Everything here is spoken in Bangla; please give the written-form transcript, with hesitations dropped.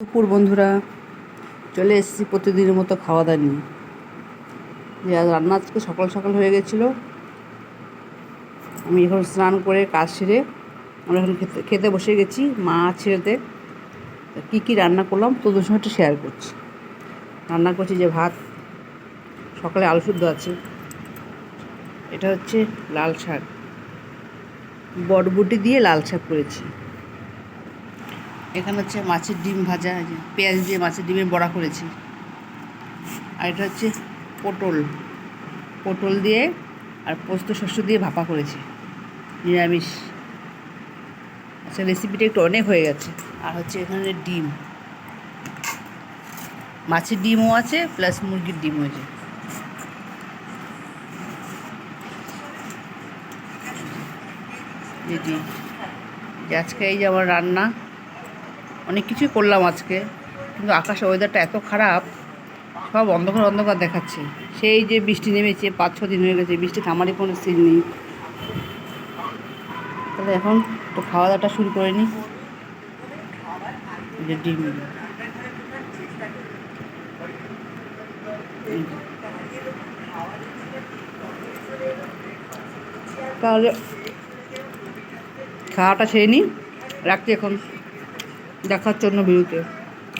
দুপুর বন্ধুরা, চলে এসেছি প্রতিদিনের মতো খাওয়া দাওয়া নিয়ে। যে আজ রান্না আজকে সকাল সকাল হয়ে গেছিলো। আমি এখন স্নান করে কাজ সেরে আমরা এখন খেতে বসে গেছি মা ছেড়েতে। কী কী রান্না করলাম তোদের সঙ্গে একটু শেয়ার করছি। রান্না করছি যে ভাত, সকালে আলু শুদ্ধ আছে, এটা হচ্ছে লাল শাক, বটবটি দিয়ে লাল শাক করেছি। এখানে হচ্ছে মাছের ডিম ভাজা, পেঁয়াজ দিয়ে মাছের ডিমের বড়া করেছি। আর এটা হচ্ছে পটল দিয়ে আর পোস্ত শস্য দিয়ে ভাপা করেছি, নিরামিষ। আচ্ছা, রেসিপিটা একটু অনেক হয়ে গেছে। আর হচ্ছে এখানে ডিম, মাছের ডিমও আছে প্লাস মুরগির ডিমও আছে। যেটি আজকে এই যে আমার রান্না, অনেক কিছুই করলাম আজকে, কিন্তু আকাশের ওয়েদারটা এত খারাপ, সব অন্ধকার অন্ধকার দেখাচ্ছে। সেই যে বৃষ্টি নেমেছে 5-6 দিন হয়ে গেছে, বৃষ্টি থামারই কোনো সিন নেই। তাহলে এখন তো খাওয়া দাওয়াটা শুরু করে নিই। যে ডিম, তাহলে খাওয়াটা খেয়ে নিই, রাখছি এখন, দেখার জন্য ভিডিওতে।